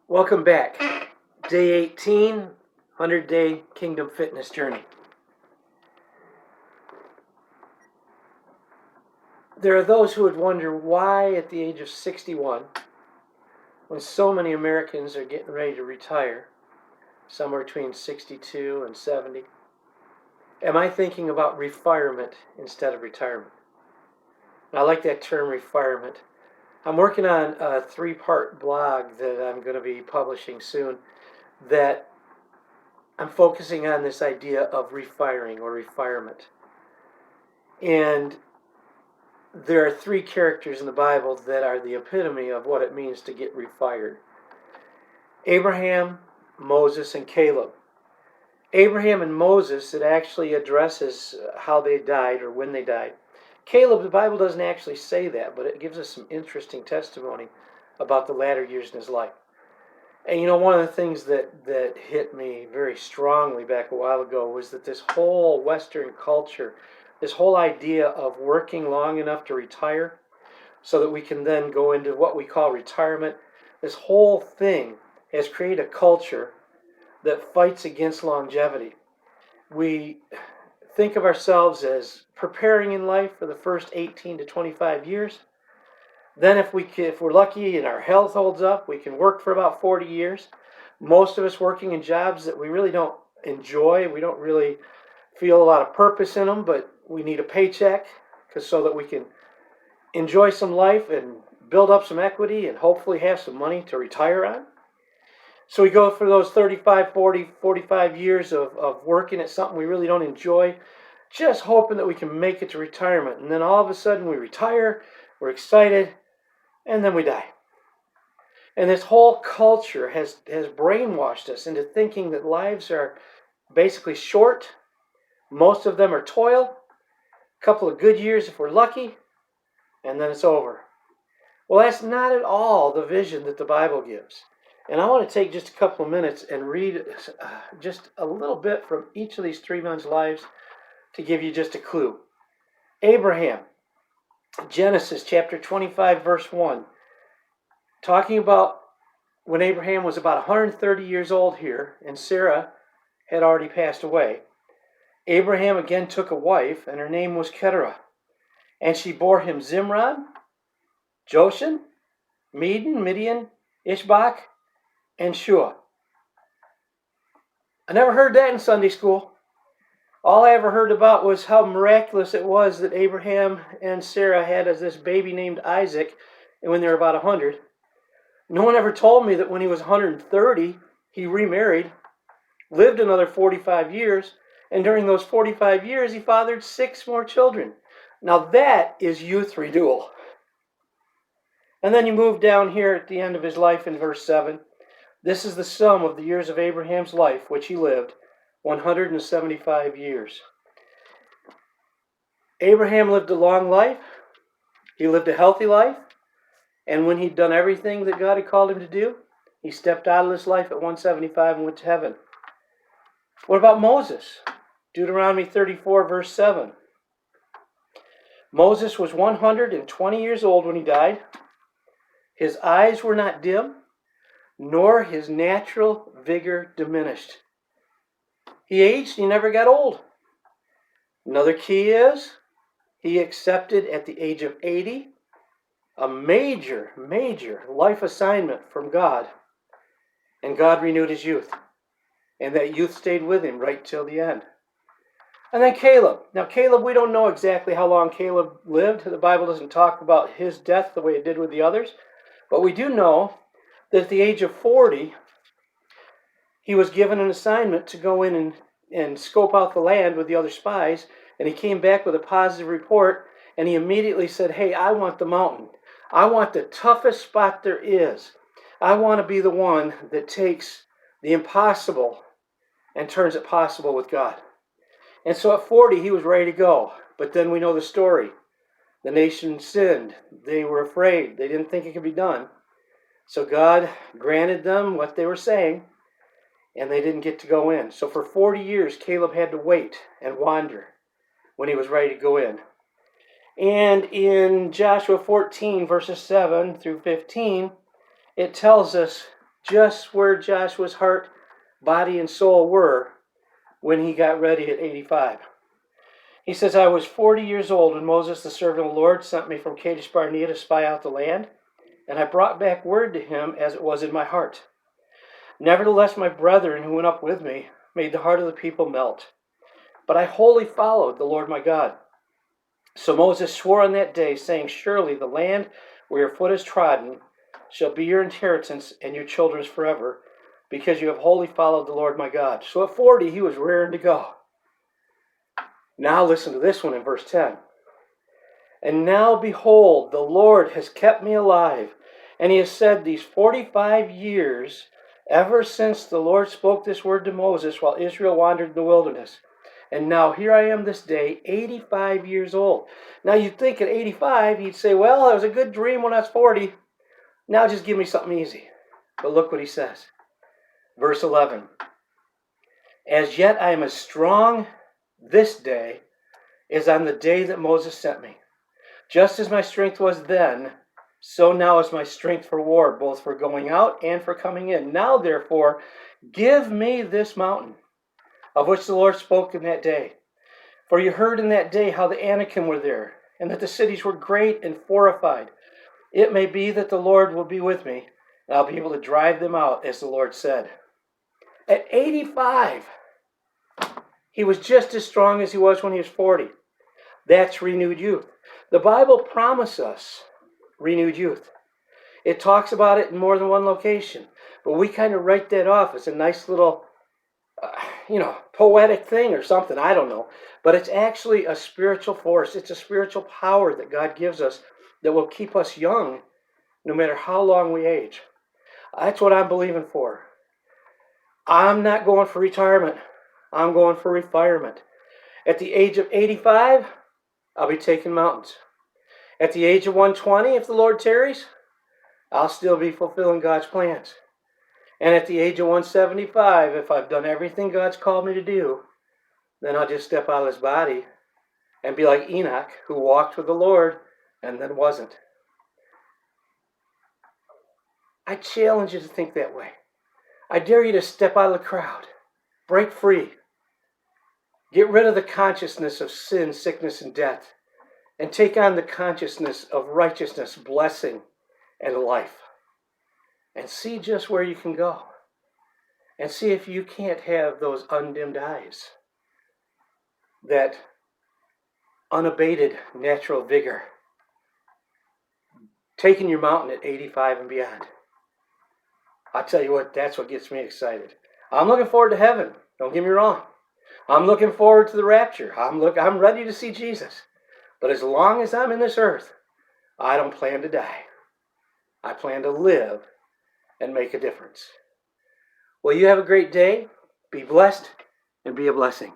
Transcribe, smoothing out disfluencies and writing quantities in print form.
Welcome back. Day 18, 100-day Kingdom Fitness Journey. There are those who would wonder why at the age of 61, when so many Americans are getting ready to retire, somewhere between 62 and 70, am I thinking about refirement instead of retirement? And I like that term, refirement. I'm working on a 3-part blog that I'm going to be publishing soon that I'm focusing on this idea of refiring or refirement. And there are 3 characters in the Bible that are the epitome of what it means to get refired: Abraham, Moses, and Caleb. Abraham and Moses, it actually addresses how they died or when they died. Caleb, the Bible doesn't actually say that, but it gives us some interesting testimony about the latter years in his life. And you know, one of the things that hit me very strongly back a while ago was that this whole Western culture, this whole idea of working long enough to retire so that we can then go into what we call retirement, this whole thing has created a culture that fights against longevity. We think of ourselves as preparing in life for the first 18 to 25 years. Then if we're lucky and our health holds up, we can work for about 40 years. Most of us working in jobs that we really don't enjoy. We don't really feel a lot of purpose in them, but we need a paycheck so that we can enjoy some life and build up some equity and hopefully have some money to retire on. So we go for those 35, 40, 45 years of working at something we really don't enjoy, just hoping that we can make it to retirement. And then all of a sudden we retire, we're excited, and then we die. And this whole culture has brainwashed us into thinking that lives are basically short. Most of them are toil, a couple of good years if we're lucky, and then it's over. Well, that's not at all the vision that the Bible gives. And I want to take just a couple of minutes and read just a little bit from each of these 3 men's lives to give you just a clue. Abraham, Genesis chapter 25, verse 1, talking about when Abraham was about 130 years old here, and Sarah had already passed away. Abraham again took a wife, and her name was Keturah. And she bore him Zimran, Joshan, Medan, Midian, Ishbak, and Shua. I never heard that in Sunday school. All I ever heard about was how miraculous it was that Abraham and Sarah had this baby named Isaac when they were about 100. No one ever told me that when he was 130, he remarried, lived another 45 years, and during those 45 years, he fathered 6 more children. Now that is youth renewal. And then you move down here at the end of his life in verse 7. This is the sum of the years of Abraham's life, which he lived, 175 years. Abraham lived a long life. He lived a healthy life. And when he'd done everything that God had called him to do, he stepped out of this life at 175 and went to heaven. What about Moses? Deuteronomy 34, verse 7. Moses was 120 years old when he died. His eyes were not dim, nor his natural vigor diminished. He aged, he never got old. Another key is he accepted at the age of 80 a major life assignment from God, and God renewed his youth, and that youth stayed with him right till the end. And then Caleb. Now Caleb, we don't know exactly how long Caleb lived. The Bible doesn't talk about his death the way it did with the others, but we do know that at the age of 40, he was given an assignment to go in and scope out the land with the other spies, and he came back with a positive report, and he immediately said, hey, I want the mountain. I want the toughest spot there is. I want to be the one that takes the impossible and turns it possible with God. And so at 40, he was ready to go. But then we know the story. The nation sinned. They were afraid. They didn't think it could be done. So God granted them what they were saying, and they didn't get to go in. So for 40 years, Caleb had to wait and wander when he was ready to go in. And in Joshua 14, verses 7 through 15, it tells us just where Joshua's heart, body, and soul were when he got ready at 85. He says, I was 40 years old when Moses, the servant of the Lord, sent me from Kadesh Barnea to spy out the land, and I brought back word to him as it was in my heart. Nevertheless, my brethren who went up with me made the heart of the people melt. But I wholly followed the Lord my God. So Moses swore on that day, saying, surely the land where your foot is trodden shall be your inheritance and your children's forever, because you have wholly followed the Lord my God. So at 40, he was raring to go. Now listen to this one in verse 10. And now behold, the Lord has kept me alive, and he has said these 45 years, ever since the Lord spoke this word to Moses while Israel wandered in the wilderness. And now here I am this day, 85 years old. Now you'd think at 85, he'd say, well, it was a good dream when I was 40. Now just give me something easy. But look what he says. Verse 11. As yet I am as strong this day as on the day that Moses sent me. Just as my strength was then, so now is my strength for war, both for going out and for coming in. Now, therefore, give me this mountain, of which the Lord spoke in that day. For you heard in that day how the Anakim were there, and that the cities were great and fortified. It may be that the Lord will be with me, and I'll be able to drive them out, as the Lord said. At 85, he was just as strong as he was when he was 40. That's renewed youth. The Bible promises us renewed youth. It talks about it in more than one location, but we kind of write that off as a nice little, poetic thing or something. I don't know. But it's actually a spiritual force. It's a spiritual power that God gives us that will keep us young no matter how long we age. That's what I'm believing for. I'm not going for retirement. I'm going for refirement. At the age of 85, I'll be taking mountains. At the age of 120, if the Lord tarries, I'll still be fulfilling God's plans. And at the age of 175, if I've done everything God's called me to do, then I'll just step out of this body and be like Enoch, who walked with the Lord and then wasn't. I challenge you to think that way. I dare you to step out of the crowd. Break free. Get rid of the consciousness of sin, sickness, and death, and take on the consciousness of righteousness, blessing, and life. And see just where you can go. And see if you can't have those undimmed eyes, that unabated natural vigor, taking your mountain at 85 and beyond. I'll tell you what, that's what gets me excited. I'm looking forward to heaven. Don't get me wrong. I'm looking forward to the rapture. I'm ready to see Jesus. But as long as I'm in this earth, I don't plan to die. I plan to live and make a difference. Well, you have a great day. Be blessed and be a blessing.